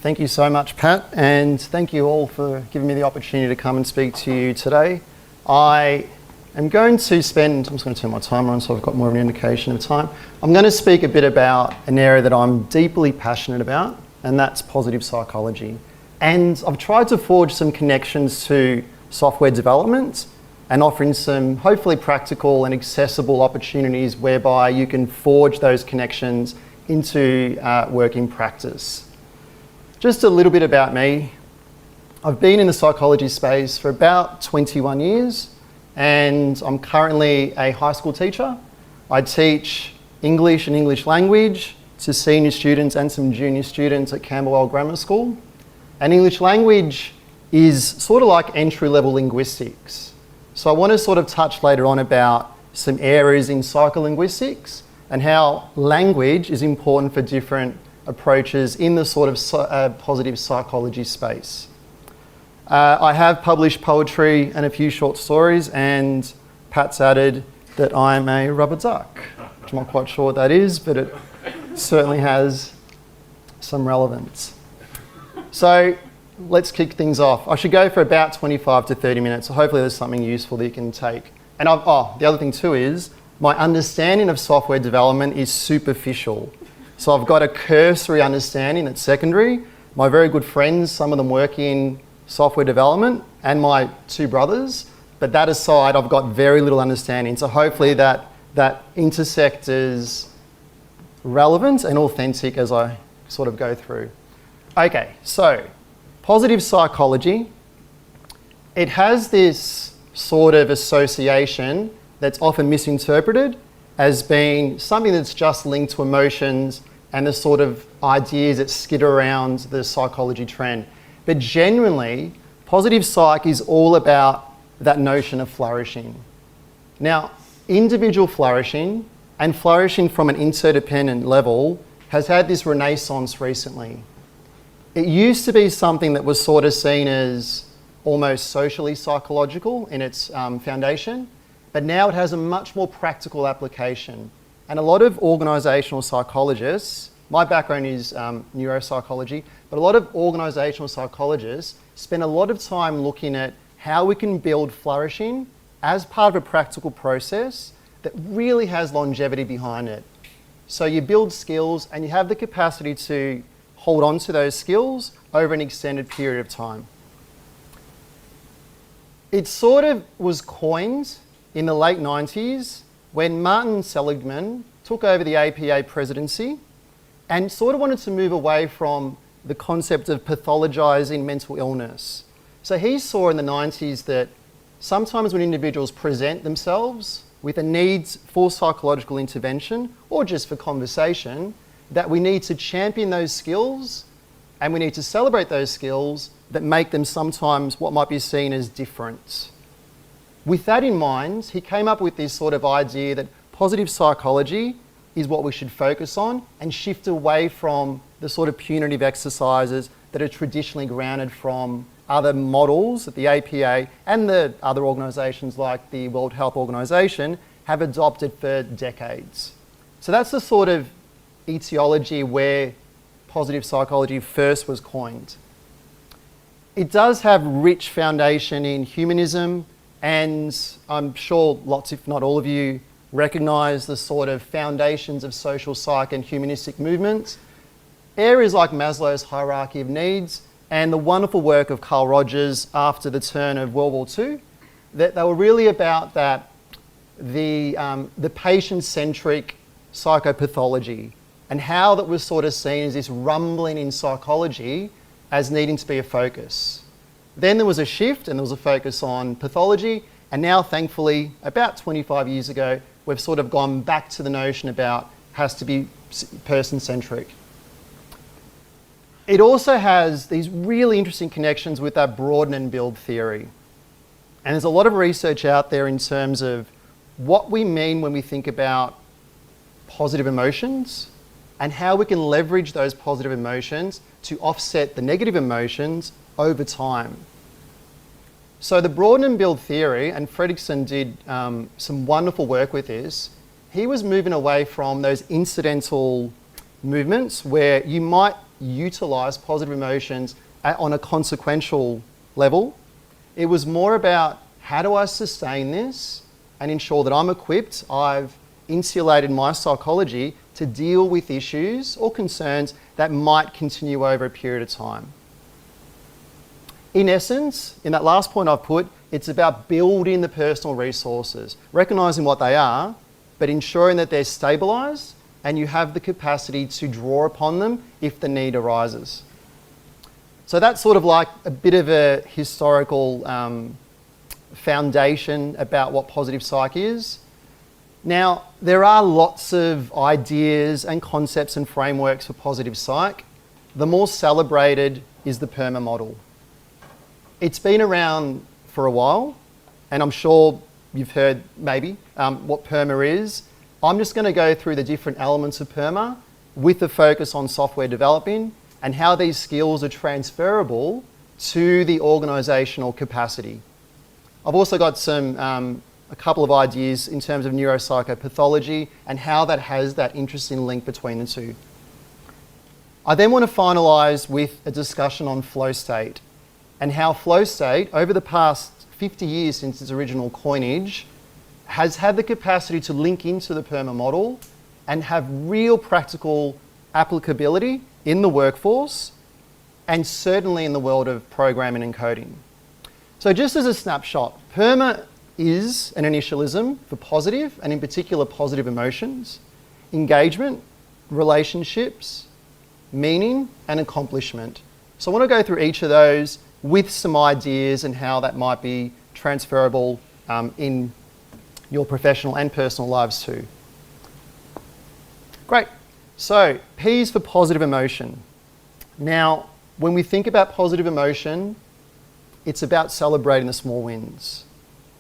Thank you so much, Pat, and thank you all for giving me the opportunity to come and speak to you today. I am going to spend, I'm just going to turn my timer on so I've got more of an indication of time. I'm going to speak a bit about an area that I'm deeply passionate about, and that's positive psychology. And I've tried to forge some connections to software development and offering some hopefully practical and accessible opportunities whereby you can forge those connections into working practice. Just a little bit about me. I've been in the psychology space for about 21 years and I'm currently a high school teacher. I teach English and English language to senior students and some junior students at Camberwell Grammar School. And English language is sort of like entry-level linguistics. So I want to sort of touch later on about some areas in psycholinguistics and how language is important for different approaches in the sort of positive psychology space. I have published poetry and a few short stories, and Pat's added that I'm a rubber duck, which I'm not quite sure what that is, but it certainly has some relevance. So let's kick things off. I should go for about 25 to 30 minutes, so hopefully there's something useful that you can take. And the other thing too is, my understanding of software development is superficial. So I've got a cursory understanding that's secondary. My very good friends, some of them work in software development, and my two brothers. But that aside, I've got very little understanding. So hopefully that intersect is relevant and authentic as I sort of go through. Okay, so positive psychology, it has this sort of association that's often misinterpreted as being something that's just linked to emotions and the sort of ideas that skitter around the psychology trend. But genuinely, positive psych is all about that notion of flourishing. Now, individual flourishing and flourishing from an interdependent level has had this renaissance recently. It used to be something that was sort of seen as almost socially psychological in its foundation, but now it has a much more practical application. And a lot of organisational psychologists, my background is neuropsychology, but a lot of organisational psychologists spend a lot of time looking at how we can build flourishing as part of a practical process that really has longevity behind it. So you build skills and you have the capacity to hold on to those skills over an extended period of time. It sort of was coined in the late 90s when Martin Seligman took over the APA presidency and sort of wanted to move away from the concept of pathologizing mental illness. So he saw in the 90s that sometimes when individuals present themselves with a need for psychological intervention or just for conversation, that we need to champion those skills and we need to celebrate those skills that make them sometimes what might be seen as different. With that in mind, he came up with this sort of idea that positive psychology is what we should focus on and shift away from the sort of punitive exercises that are traditionally grounded from other models that the APA and the other organisations like the World Health Organization have adopted for decades. So that's the sort of etiology where positive psychology first was coined. It does have rich foundation in humanism, and I'm sure lots, if not all of you, recognise the sort of foundations of social psych and humanistic movements. Areas like Maslow's hierarchy of needs and the wonderful work of Carl Rogers after the turn of World War II, that they were really about that, the patient-centric psychopathology and how that was sort of seen as this rumbling in psychology as needing to be a focus. Then there was a shift and there was a focus on pathology, and now thankfully about 25 years ago we've sort of gone back to the notion about has to be person-centric. It also has these really interesting connections with that broaden and build theory. And there's a lot of research out there in terms of what we mean when we think about positive emotions and how we can leverage those positive emotions to offset the negative emotions over time. So the broaden and build theory, and Fredrickson did some wonderful work with this, he was moving away from those incidental movements where you might utilize positive emotions on a consequential level. It was more about how do I sustain this and ensure that I'm equipped, I've insulated my psychology to deal with issues or concerns that might continue over a period of time. In essence, in that last point I've put, it's about building the personal resources, recognizing what they are, but ensuring that they're stabilized and you have the capacity to draw upon them if the need arises. So that's sort of like a bit of a historical foundation about what positive psych is. Now, there are lots of ideas and concepts and frameworks for positive psych. The more celebrated is the PERMA model. It's been around for a while, and I'm sure you've heard maybe what PERMA is. I'm just going to go through the different elements of PERMA with a focus on software developing and how these skills are transferable to the organisational capacity. I've also got a couple of ideas in terms of neuropsychopathology and how that has that interesting link between the two. I then want to finalise with a discussion on flow state and how flow state, over the past 50 years since its original coinage, has had the capacity to link into the PERMA model and have real practical applicability in the workforce and certainly in the world of programming and coding. So just as a snapshot, PERMA is an initialism for positive, and in particular positive emotions, engagement, relationships, meaning, and accomplishment. So I want to go through each of those with some ideas and how that might be transferable in your professional and personal lives too. Great. So P is for positive emotion. Now, when we think about positive emotion, it's about celebrating the small wins.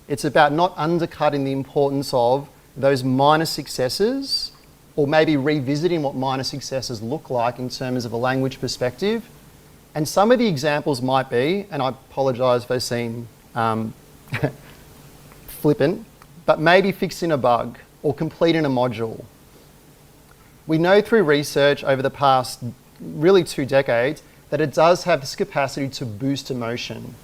It's about not undercutting the importance of those minor successes, or maybe revisiting what minor successes look like in terms of a language perspective. And some of the examples might be, and I apologise if they seem flippant, but maybe fixing a bug or completing a module. We know through research over the past really 2 decades that it does have this capacity to boost emotion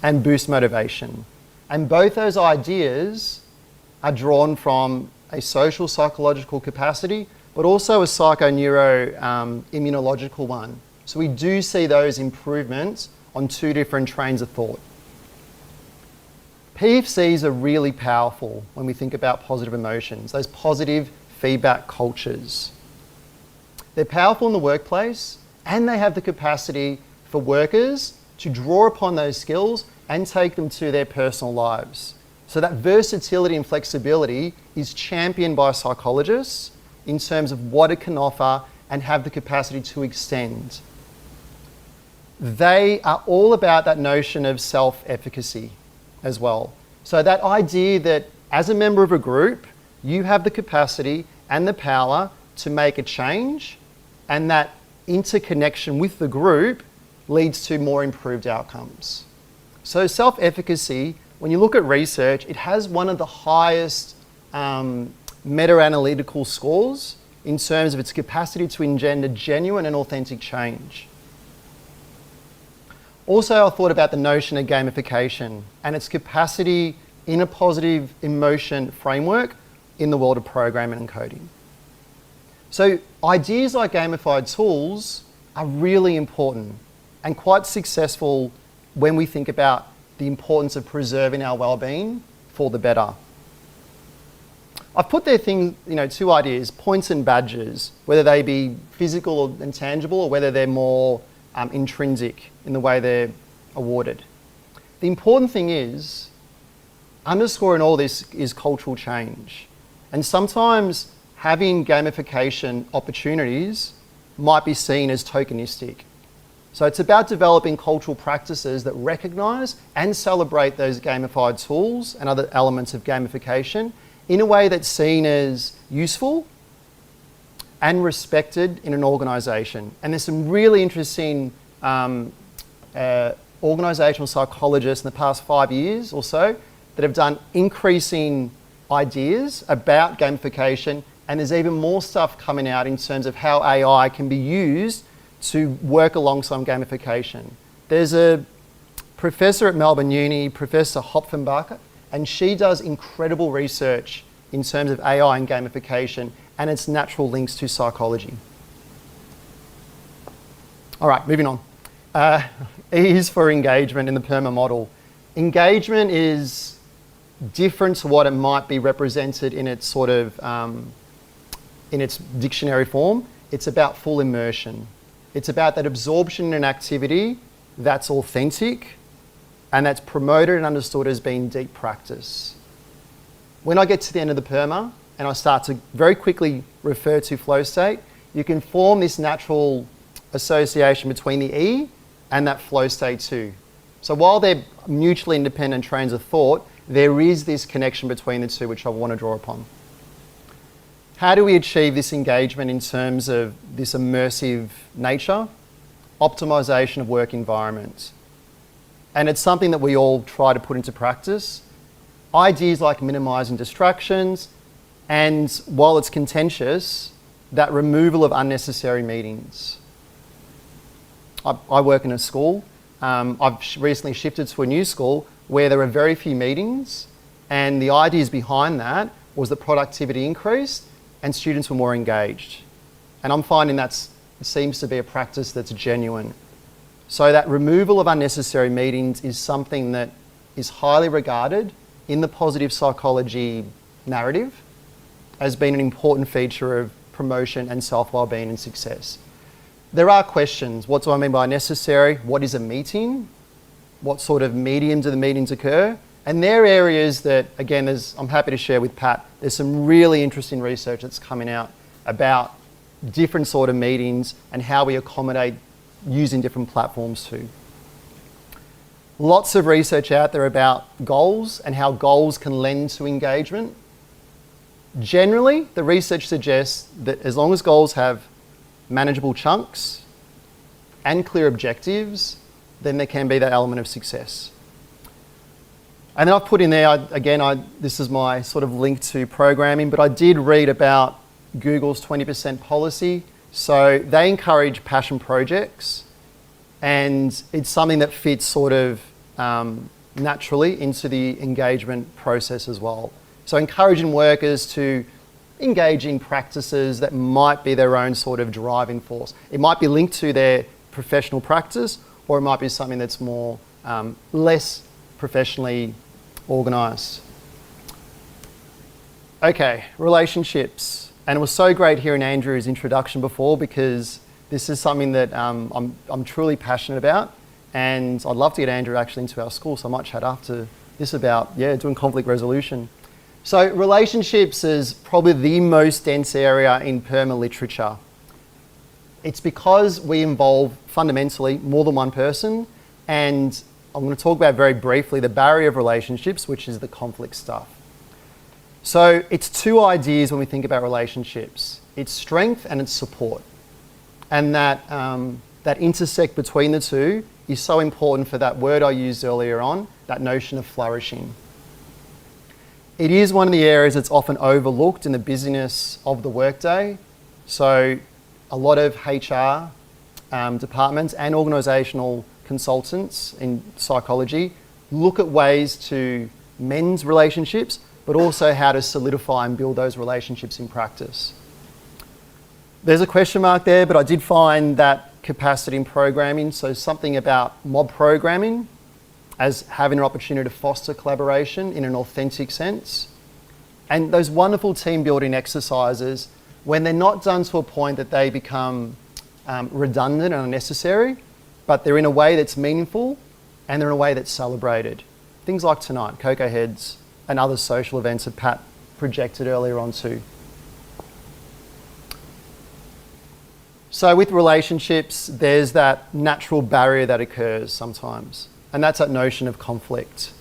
and boost motivation. And both those ideas are drawn from a social psychological capacity, but also a psychoneuro-immunological one. So we do see those improvements on 2 different trains of thought. PFCs are really powerful when we think about positive emotions, those positive feedback cultures. They're powerful in the workplace, and they have the capacity for workers to draw upon those skills and take them to their personal lives. So that versatility and flexibility is championed by psychologists in terms of what it can offer and have the capacity to extend. They are all about that notion of self-efficacy as well. So that idea that as a member of a group, you have the capacity and the power to make a change, and that interconnection with the group leads to more improved outcomes. So self-efficacy, when you look at research, it has one of the highest meta-analytical scores in terms of its capacity to engender genuine and authentic change. Also, I thought about the notion of gamification and its capacity in a positive emotion framework in the world of programming and coding. So ideas like gamified tools are really important and quite successful when we think about the importance of preserving our well-being for the better. I've put there 2 ideas, points and badges, whether they be physical and tangible or whether they're more intrinsic in the way they're awarded. The important thing is, underscoring all this is cultural change. And sometimes having gamification opportunities might be seen as tokenistic. So it's about developing cultural practices that recognise and celebrate those gamified tools and other elements of gamification in a way that's seen as useful and respected in an organisation. And there's some really interesting organisational psychologists in the past 5 years or so that have done increasing ideas about gamification And there's even more stuff coming out in terms of how AI can be used to work alongside gamification. There's a professor at Melbourne Uni, Professor Hopfenbacher, and she does incredible research in terms of AI and gamification and its natural links to psychology. All right, moving on. E is for engagement in the PERMA model. Engagement is different to what it might be represented in its sort of, in its dictionary form. It's about full immersion. It's about that absorption in an activity that's authentic and that's promoted and understood as being deep practice. When I get to the end of the PERMA and I start to very quickly refer to flow state, you can form this natural association between the E and that flow state too. So while they're mutually independent trains of thought, there is this connection between the two which I want to draw upon. How do we achieve this engagement in terms of this immersive nature? Optimization of work environments. And it's something that we all try to put into practice. Ideas like minimizing distractions, and while it's contentious, that removal of unnecessary meetings. I work in a school. I've recently shifted to a new school where there are very few meetings, and the ideas behind that was that productivity increased and students were more engaged. And I'm finding that seems to be a practice that's genuine. So that removal of unnecessary meetings is something that is highly regarded in the positive psychology narrative as being an important feature of promotion and self-wellbeing and success. There are questions. What do I mean by necessary? What is a meeting? What sort of medium do the meetings occur? And they're areas that, again, I'm happy to share with Pat, there's some really interesting research that's coming out about different sort of meetings and how we accommodate using different platforms too. Lots of research out there about goals and how goals can lend to engagement. Generally, the research suggests that as long as goals have manageable chunks and clear objectives, then there can be that element of success. And then I've put in there, this is my sort of link to programming, but I did read about Google's 20% policy. So they encourage passion projects, and it's something that fits sort of naturally into the engagement process as well. So encouraging workers to engage in practices that might be their own sort of driving force. It might be linked to their professional practice, or it might be something that's more less professionally organised. Okay, relationships. And it was so great hearing Andrew's introduction before, because this is something that I'm truly passionate about, and I'd love to get Andrew actually into our school, so I might chat after this about doing conflict resolution. So relationships is probably the most dense area in PERMA literature. It's because we involve fundamentally more than one person, and I'm going to talk about very briefly the barrier of relationships, which is the conflict stuff. So it's two ideas when we think about relationships. It's strength and it's support. And that intersect between the two is so important for that word I used earlier on, that notion of flourishing. It is one of the areas that's often overlooked in the busyness of the workday. So a lot of HR departments and organisational consultants in psychology look at ways to mend relationships, but also how to solidify and build those relationships in practice. There's a question mark there, but I did find that capacity in programming, so something about mob programming as having an opportunity to foster collaboration in an authentic sense. And those wonderful team building exercises, when they're not done to a point that they become redundant and unnecessary, but they're in a way that's meaningful and they're in a way that's celebrated. Things like tonight, CocoaHeads, and other social events that Pat projected earlier on too. So with relationships, there's that natural barrier that occurs sometimes, and that's that notion of conflict.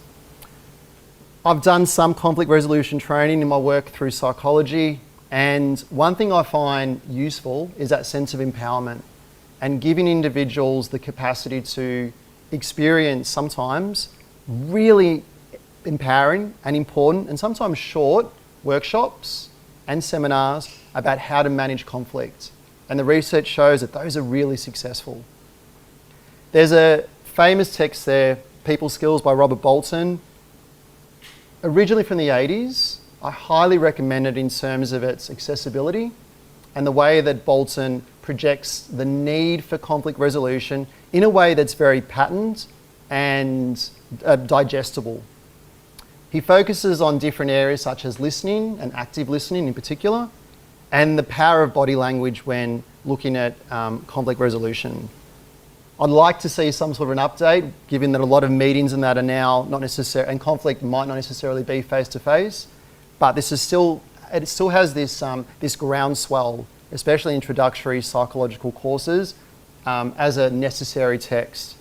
I've done some conflict resolution training in my work through psychology, and one thing I find useful is that sense of empowerment and giving individuals the capacity to experience sometimes really empowering and important and sometimes short workshops and seminars about how to manage conflict. And the research shows that those are really successful. There's a famous text there, People Skills by Robert Bolton. Originally from the 80s, I highly recommend it in terms of its accessibility and the way that Bolton projects the need for conflict resolution in a way that's very patterned and digestible. He focuses on different areas such as listening and active listening in particular, and the power of body language when looking at conflict resolution. I'd like to see some sort of an update, given that a lot of meetings and that are now not necessary, and conflict might not necessarily be face to face, but it still has this this groundswell, especially introductory psychological courses, as a necessary text.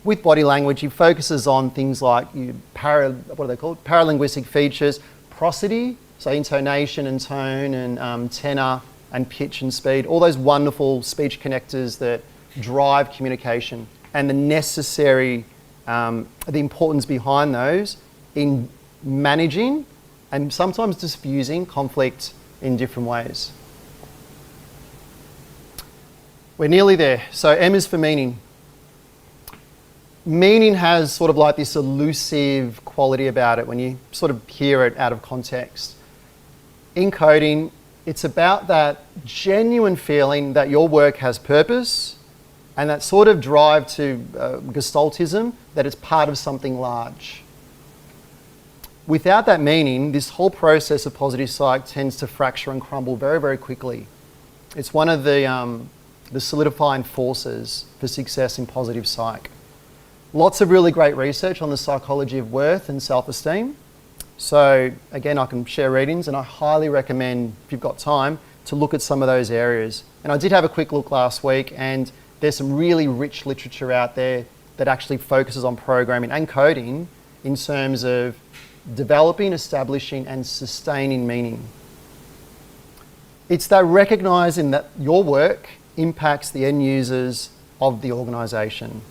With body language, he focuses on things like paralinguistic features, prosody, so intonation and tone and tenor and pitch and speed, all those wonderful speech connectors that drive communication, and the necessary, the importance behind those in managing and sometimes diffusing conflict in different ways. We're nearly there. So M is for meaning. Meaning has sort of like this elusive quality about it when you sort of hear it out of context. In coding, it's about that genuine feeling that your work has purpose and that sort of drive to gestaltism, that it's part of something large. Without that meaning, this whole process of positive psych tends to fracture and crumble very, very quickly. It's one of the solidifying forces for success in positive psych. Lots of really great research on the psychology of worth and self-esteem. So again, I can share readings, and I highly recommend, if you've got time, to look at some of those areas. And I did have a quick look last week, and there's some really rich literature out there that actually focuses on programming and coding in terms of developing, establishing, and sustaining meaning. It's that recognizing that your work impacts the end users of the organisation.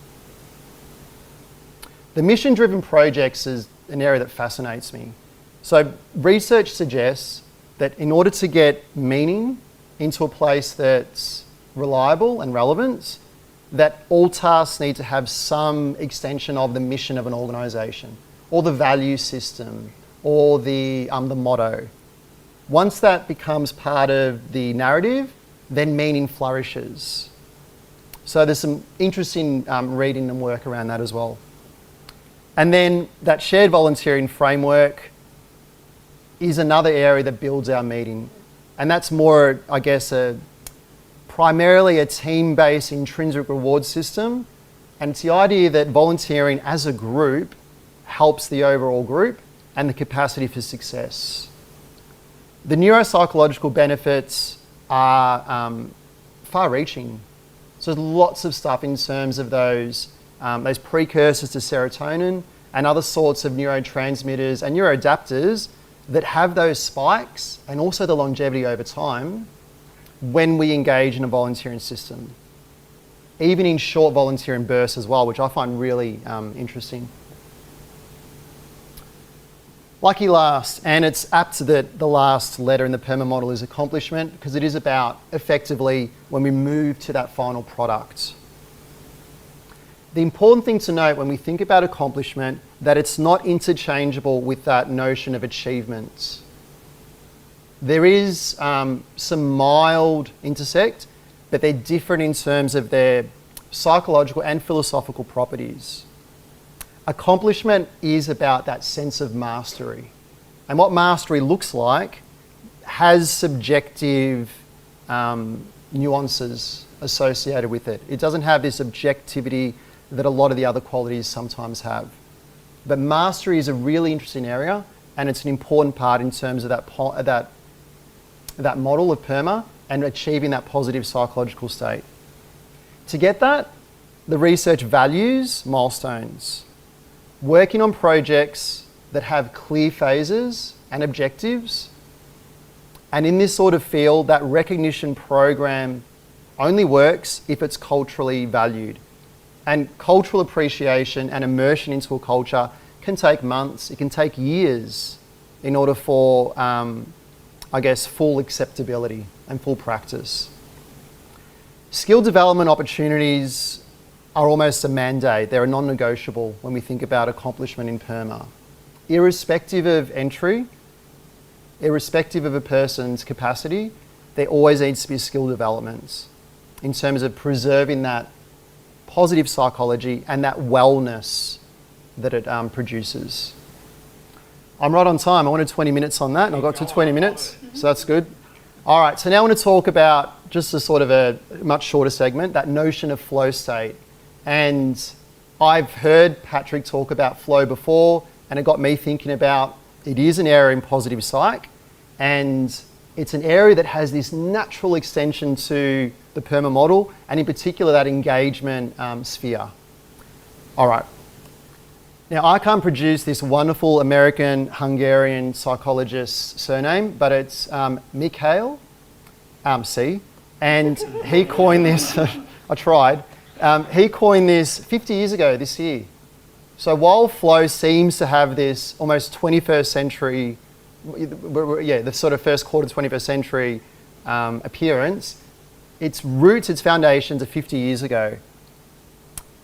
The mission-driven projects is an area that fascinates me. So research suggests that in order to get meaning into a place that's reliable and relevant, that all tasks need to have some extension of the mission of an organisation, or the value system, or the motto. Once that becomes part of the narrative, then meaning flourishes. So there's some interesting reading and work around that as well. And then that shared volunteering framework is another area that builds our meaning. And that's more, I guess, primarily a team-based intrinsic reward system. And it's the idea that volunteering as a group helps the overall group and the capacity for success. The neuropsychological benefits are far-reaching. So there's lots of stuff in terms of those precursors to serotonin and other sorts of neurotransmitters and neuroadapters that have those spikes and also the longevity over time when we engage in a volunteering system. Even in short volunteering bursts as well, which I find really interesting. Lucky last, and it's apt that the last letter in the PERMA model is accomplishment, because it is about effectively when we move to that final product. The important thing to note when we think about accomplishment, that it's not interchangeable with that notion of achievement. There is some mild intersect, but they're different in terms of their psychological and philosophical properties. Accomplishment is about that sense of mastery. And what mastery looks like has subjective nuances associated with it. It doesn't have this objectivity that a lot of the other qualities sometimes have. But mastery is a really interesting area, and it's an important part in terms of that model of PERMA and achieving that positive psychological state. To get that, the research values milestones. Working on projects that have clear phases and objectives. And in this sort of field, that recognition program only works if it's culturally valued. And cultural appreciation and immersion into a culture can take months, it can take years in order for I guess, full acceptability and full practice. Skill development opportunities are almost a mandate. They're a non-negotiable when we think about accomplishment in PERMA. Irrespective of entry, irrespective of a person's capacity, there always needs to be skill development in terms of preserving that positive psychology and that wellness that it produces. I'm right on time. I wanted 20 minutes on that and I got to 20 minutes, so that's good. All right, so now I want to talk about just a sort of a much shorter segment, that notion of flow state. And I've heard Patrick talk about flow before, and it got me thinking about it is an area in positive psych, and it's an area that has this natural extension to the PERMA model, and in particular that engagement sphere. All right. Now, I can't produce this wonderful American-Hungarian psychologist's surname, but it's Mikhail C. And he coined this, I tried, he coined this 50 years ago this year. So while flow seems to have this almost 21st century, the sort of first quarter 21st century appearance, its roots, its foundations are 50 years ago.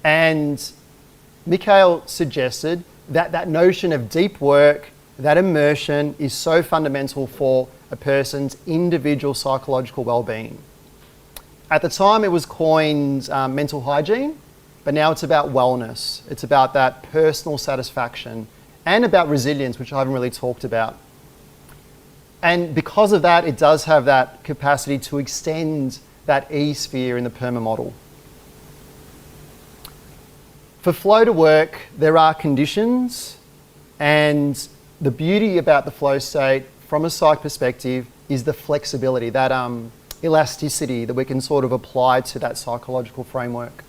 And Mikhail suggested that that notion of deep work, that immersion is so fundamental for a person's individual psychological well-being. At the time it was coined mental hygiene, but now it's about wellness. It's about that personal satisfaction and about resilience, which I haven't really talked about. And because of that, it does have that capacity to extend that E-sphere in the PERMA model. For flow to work, there are conditions, and the beauty about the flow state from a psych perspective is the flexibility, that elasticity that we can sort of apply to that psychological framework.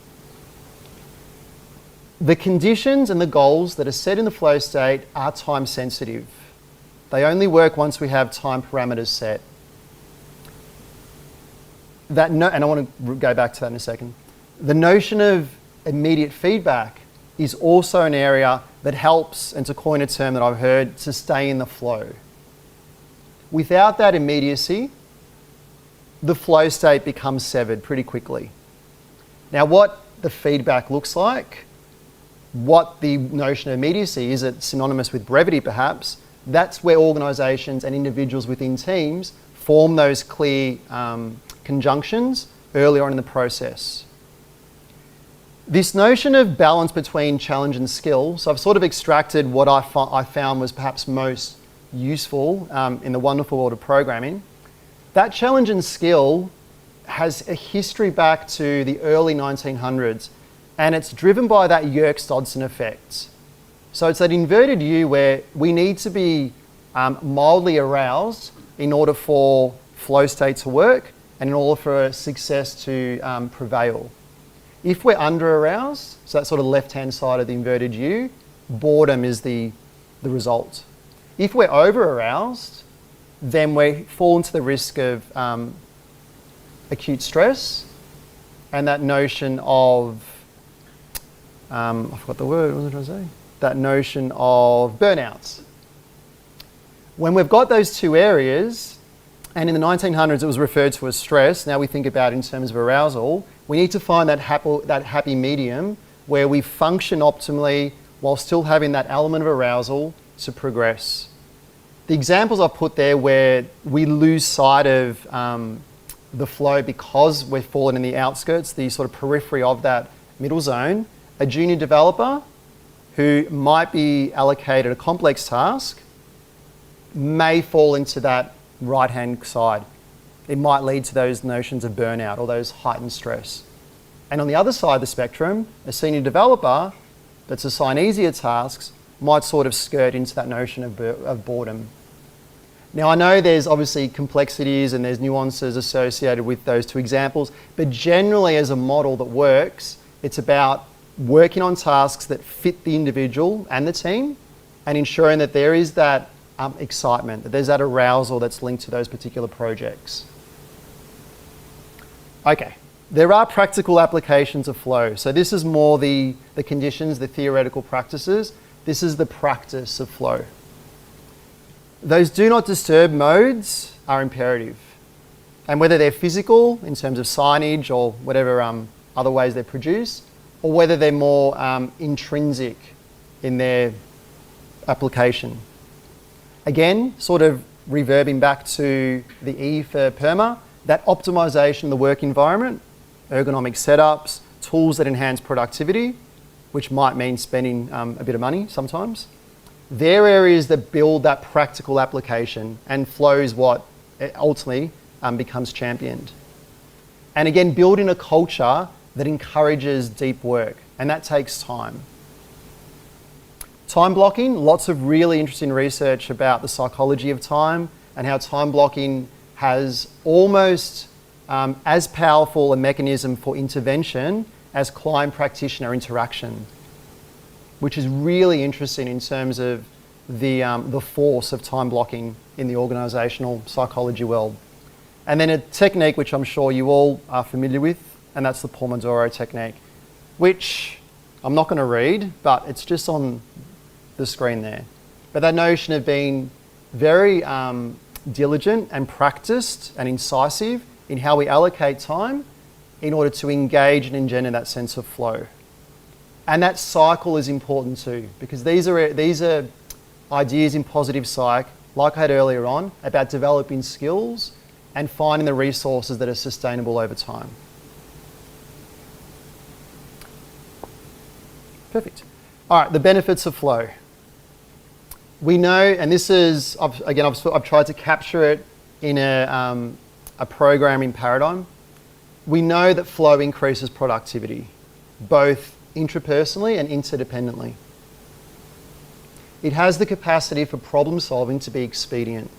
The conditions and the goals that are set in the flow state are time sensitive. They only work once we have time parameters set. And I want to go back to that in a second. The notion of immediate feedback is also an area that helps, and to coin a term that I've heard, to stay in the flow. Without that immediacy, the flow state becomes severed pretty quickly. Now, what the feedback looks like, what the notion of immediacy is, it synonymous with brevity perhaps, that's where organisations and individuals within teams form those clear conjunctions early on in the process. This notion of balance between challenge and skill, so I've sort of extracted what I found was perhaps most useful in the wonderful world of programming. That challenge and skill has a history back to the early 1900s, and it's driven by that Yerkes-Dodson effect. So it's that inverted U where we need to be mildly aroused in order for flow state to work and in order for success to prevail. If we're under-aroused, so that sort of left-hand side of the inverted U, boredom is the result. If we're over-aroused, then we fall into the risk of acute stress and that notion of, I forgot the word, what was I trying to say? That notion of burnouts. When we've got those two areas, and in the 1900s it was referred to as stress, now we think about it in terms of arousal, we need to find that happy medium where we function optimally while still having that element of arousal to progress. The examples I've put there where we lose sight of the flow because we're falling in the outskirts, the sort of periphery of that middle zone, a junior developer who might be allocated a complex task may fall into that right-hand side. It might lead to those notions of burnout or those heightened stress. And on the other side of the spectrum, a senior developer that's assigned easier tasks might sort of skirt into that notion of boredom. Now, I know there's obviously complexities and there's nuances associated with those two examples, but generally as a model that works, it's about working on tasks that fit the individual and the team and ensuring that there is that excitement, that there's that arousal that's linked to those particular projects. Okay, there are practical applications of flow. So this is more the conditions, the theoretical practices. This is the practice of flow. those do not disturb modes are imperative. And whether they're physical in terms of signage or whatever other ways they're produced, or whether they're more intrinsic in their application. Again, sort of reverbing back to the E for PERMA, that optimization of the work environment, ergonomic setups, tools that enhance productivity, which might mean spending a bit of money sometimes. They're areas that build that practical application, and flow is what ultimately becomes championed. And again, building a culture that encourages deep work, and that takes time. Time blocking, lots of really interesting research about the psychology of time and how time blocking has almost as powerful a mechanism for intervention as client-practitioner interaction, which is really interesting in terms of the force of time blocking in the organisational psychology world. And then a technique which I'm sure you all are familiar with, and that's the Pomodoro technique, which I'm not going to read, but it's just on the screen there. But that notion of being very diligent and practiced and incisive in how we allocate time in order to engage and engender that sense of flow. And that cycle is important too, because these are ideas in positive psych, like I had earlier on, about developing skills and finding the resources that are sustainable over time. Perfect. All right, the benefits of flow. We know, and this is, I've tried to capture it in a programming paradigm. We know that flow increases productivity, both intrapersonally and interdependently. It has the capacity for problem solving to be expedient.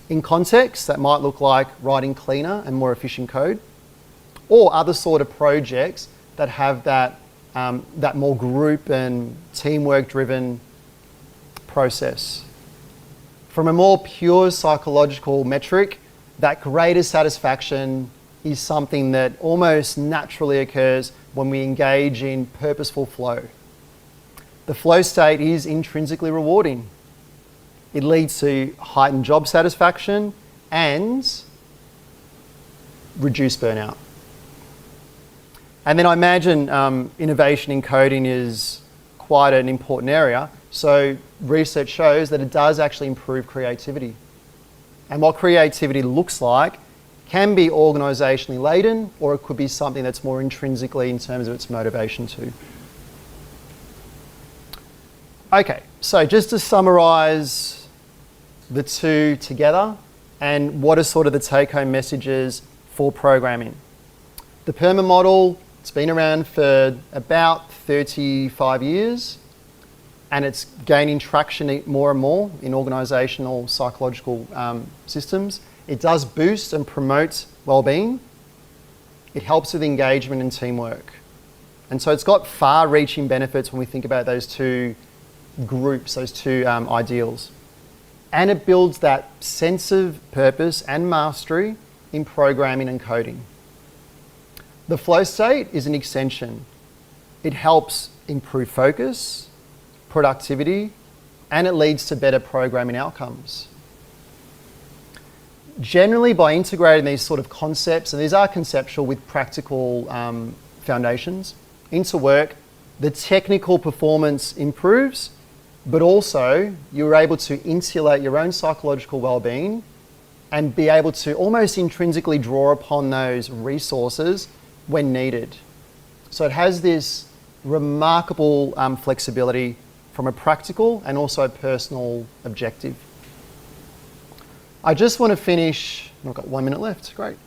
In context, that might look like writing cleaner and more efficient code, or other sort of projects that have that more group and teamwork driven process. From a more pure psychological metric, that greater satisfaction is something that almost naturally occurs when we engage in purposeful flow. The flow state is intrinsically rewarding. It leads to heightened job satisfaction and reduced burnout. And then I imagine innovation in coding is quite an important area. So research shows that it does actually improve creativity. And what creativity looks like can be organisationally laden, or it could be something that's more intrinsically in terms of its motivation too. Okay, so just to summarise the two together, and what are sort of the take-home messages for programming. The PERMA model, it's been around for about 35 years, and it's gaining traction more and more in organisational psychological systems. It does boost and promote wellbeing. It helps with engagement and teamwork. And so it's got far-reaching benefits when we think about those two groups, those two ideals. And it builds that sense of purpose and mastery in programming and coding. The flow state is an extension. It helps improve focus, productivity, and it leads to better programming outcomes. Generally, by integrating these sort of concepts, and these are conceptual with practical foundations, into work, the technical performance improves, but also you're able to insulate your own psychological well-being and be able to almost intrinsically draw upon those resources when needed. So it has this remarkable flexibility from a practical and also a personal objective. I just want to finish, I've got 1 minute left, great.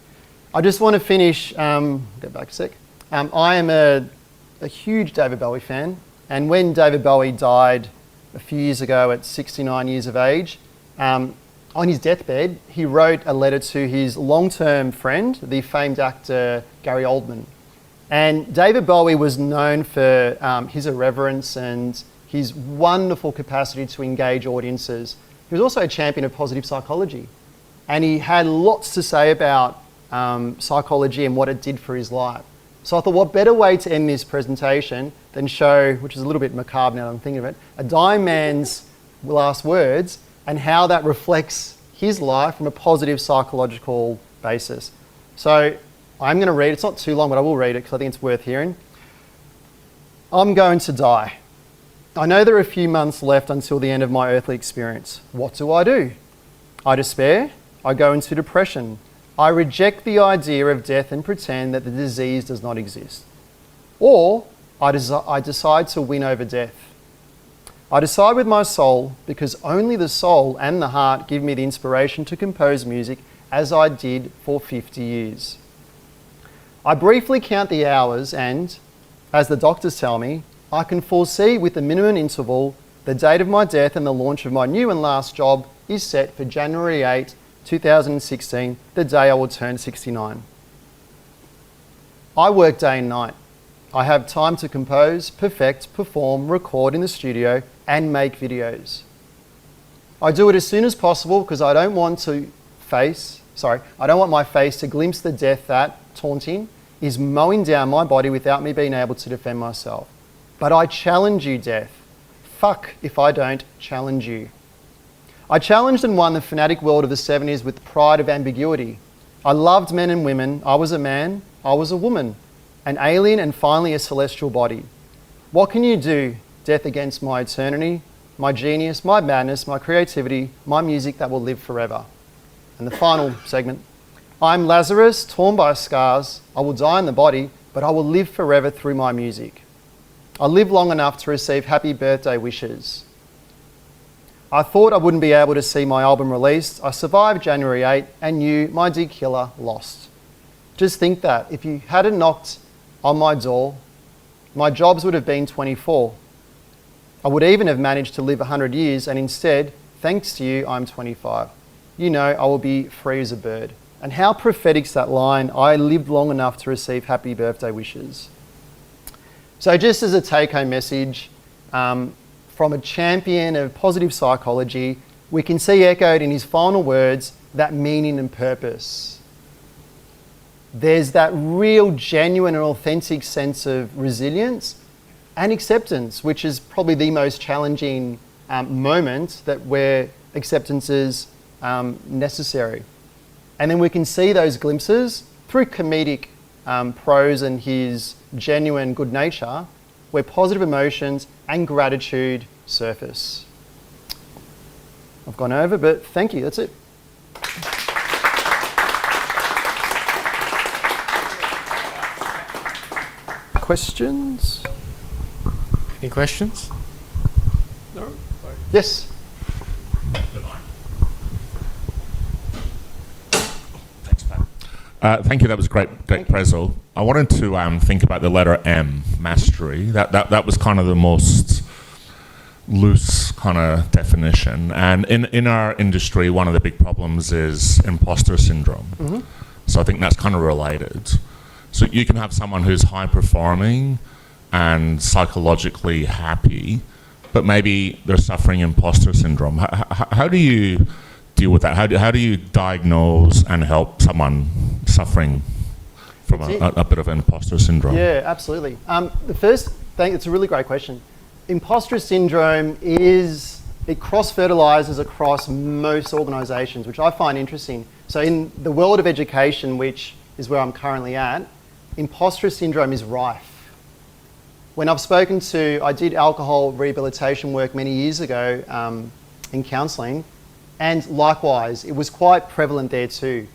I just want to finish, get back a sec. I am a huge David Bowie fan, and when David Bowie died a few years ago at 69 years of age, on his deathbed, he wrote a letter to his long-term friend, the famed actor Gary Oldman. And David Bowie was known for his irreverence and his wonderful capacity to engage audiences. He was also a champion of positive psychology. And he had lots to say about psychology and what it did for his life. So I thought, what better way to end this presentation than show, which is a little bit macabre now that I'm thinking of it, a dying man's last words and how that reflects his life from a positive psychological basis. So I'm going to read, it's not too long, but I will read it because I think it's worth hearing. I'm going to die. I know there are a few months left until the end of my earthly experience. What do? I despair. I go into depression. I reject the idea of death and pretend that the disease does not exist. Or I decide to win over death. I decide with my soul because only the soul and the heart give me the inspiration to compose music as I did for 50 years. I briefly count the hours and, as the doctors tell me, I can foresee with a minimum interval the date of my death, and the launch of my new and last job is set for January 8, 2016, the day I will turn 69. I work day and night. I have time to compose, perfect, perform, record in the studio, and make videos. I do it as soon as possible because I don't want my face to glimpse the death that, taunting, is mowing down my body without me being able to defend myself. But I challenge you, death. Fuck if I don't challenge you. I challenged and won the fanatic world of the 70s with pride of ambiguity. I loved men and women. I was a man. I was a woman. An alien and finally a celestial body. What can you do, death, against my eternity, my genius, my madness, my creativity, my music that will live forever? And the final segment. I'm Lazarus, torn by scars. I will die in the body, but I will live forever through my music. I lived long enough to receive happy birthday wishes. I thought I wouldn't be able to see my album released. I survived January 8 and you, my dear killer, lost. Just think that if you hadn't knocked on my door, my jobs would have been 24. I would even have managed to live 100 years, and instead, thanks to you, I'm 25. You know, I will be free as a bird. And how prophetic's that line, I lived long enough to receive happy birthday wishes. So just as a take-home message, from a champion of positive psychology, we can see echoed in his final words that meaning and purpose. There's that real, genuine and authentic sense of resilience and acceptance, which is probably the most challenging moment where acceptance is necessary. And then we can see those glimpses through comedic prose and his genuine good nature, where positive emotions and gratitude surface. I've gone over, but thank you, that's it. Questions? Any questions? No? Yes. Thanks, Pat. Thank you. That was a great preso. I wanted to think about the letter M, mastery. That was kind of the most loose kind of definition. And in our industry, one of the big problems is imposter syndrome. Mm-hmm. So I think that's kind of related. So you can have someone who's high performing and psychologically happy, but maybe they're suffering imposter syndrome. How do you deal with that? How do you diagnose and help someone suffering from a bit of imposter syndrome? Yeah, absolutely. The first thing, it's a really great question. Imposter syndrome it cross-fertilizes across most organizations, which I find interesting. So in the world of education, which is where I'm currently at, imposter syndrome is rife. When I did alcohol rehabilitation work many years ago in counselling, and likewise, it was quite prevalent there too.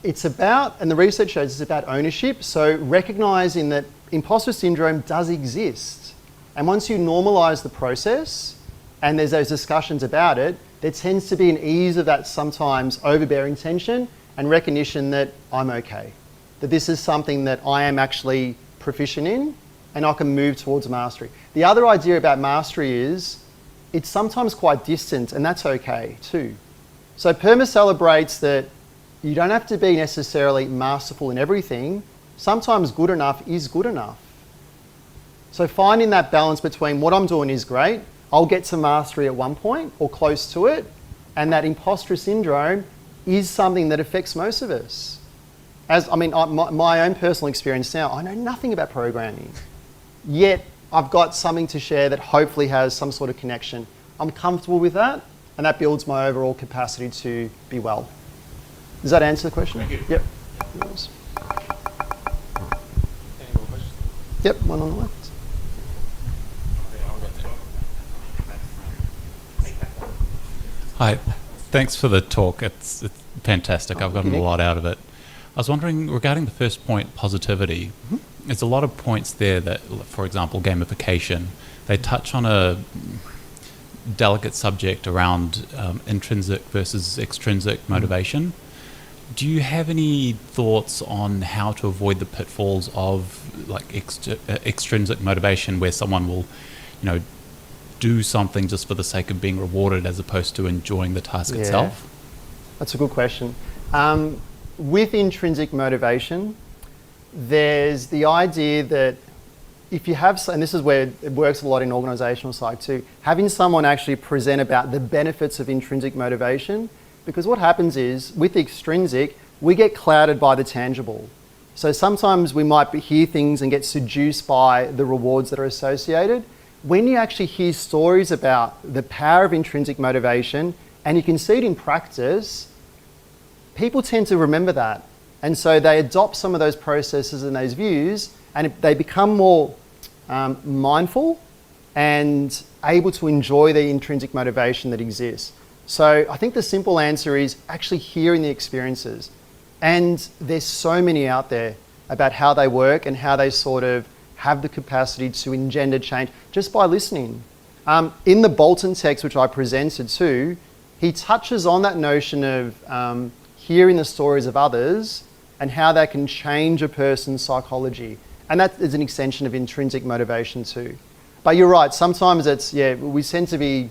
It's about, and the research shows it's about ownership, so recognising that imposter syndrome does exist. And once you normalise the process, and there's those discussions about it, there tends to be an ease of that sometimes overbearing tension and recognition that I'm okay. That this is something that I am actually proficient in, and I can move towards mastery. The other idea about mastery is it's sometimes quite distant, and that's okay too. So PERMA celebrates that you don't have to be necessarily masterful in everything. Sometimes good enough is good enough. So finding that balance between what I'm doing is great, I'll get to mastery at one point or close to it, and that imposter syndrome is something that affects most of us. My own personal experience now, I know nothing about programming, yet I've got something to share that hopefully has some sort of connection. I'm comfortable with that, and that builds my overall capacity to be well. Does that answer the question? Thank you. Yep. Any more questions? Yep, one on the left. Hi, thanks for the talk. It's fantastic. I've gotten a lot out of it. I was wondering, regarding the first point, positivity, there's a lot of points there that, for example, gamification, they touch on a delicate subject around intrinsic versus extrinsic motivation. Do you have any thoughts on how to avoid the pitfalls of like extrinsic motivation, where someone will, do something just for the sake of being rewarded as opposed to enjoying the task itself? That's a good question. With intrinsic motivation, there's the idea that if you have, and this is where it works a lot in organisational psych too, having someone actually present about the benefits of intrinsic motivation, because what happens is with extrinsic, we get clouded by the tangible. So sometimes we might hear things and get seduced by the rewards that are associated. When you actually hear stories about the power of intrinsic motivation, and you can see it in practice, people tend to remember that. And so they adopt some of those processes and those views, and they become more mindful and able to enjoy the intrinsic motivation that exists. So I think the simple answer is actually hearing the experiences. And there's so many out there about how they work and how they sort of have the capacity to engender change just by listening. In the Bolton text, which I presented too, he touches on that notion of hearing the stories of others and how they can change a person's psychology. And that is an extension of intrinsic motivation too. But you're right, sometimes we tend to be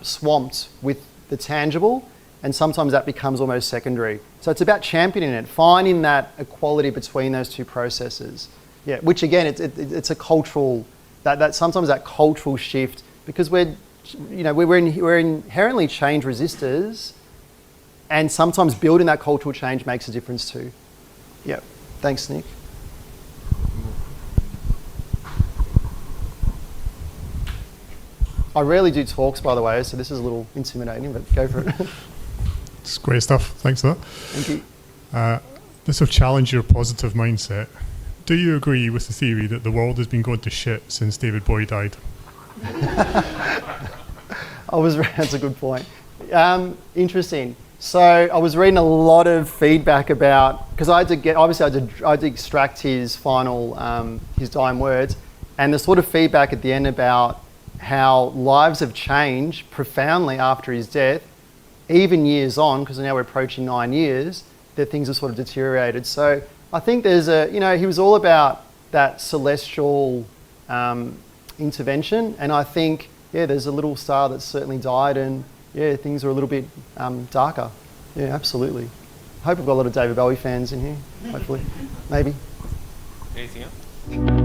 swamped with the tangible, and sometimes that becomes almost secondary. So it's about championing it, finding that equality between those two processes. Yeah, which again, it's a cultural, that sometimes that cultural shift, because we're inherently change resistors, and sometimes building that cultural change makes a difference too. Yeah, thanks, Nick. I rarely do talks, by the way, so this is a little intimidating, but go for it. It's great stuff. Thanks for that. Thank you. This will challenge your positive mindset. Do you agree with the theory that the world has been going to shit since David Bowie died? That's a good point. Interesting. So I was reading a lot of feedback about, because I had to extract his final, his dying words, and the sort of feedback at the end about how lives have changed profoundly after his death, even years on, because now we're approaching 9 years, that things have sort of deteriorated. So I think there's he was all about that celestial intervention, and I think, there's a little star that's certainly died, and things are a little bit darker. Yeah, absolutely. I hope we've got a lot of David Bowie fans in here, hopefully. Maybe. Anything else?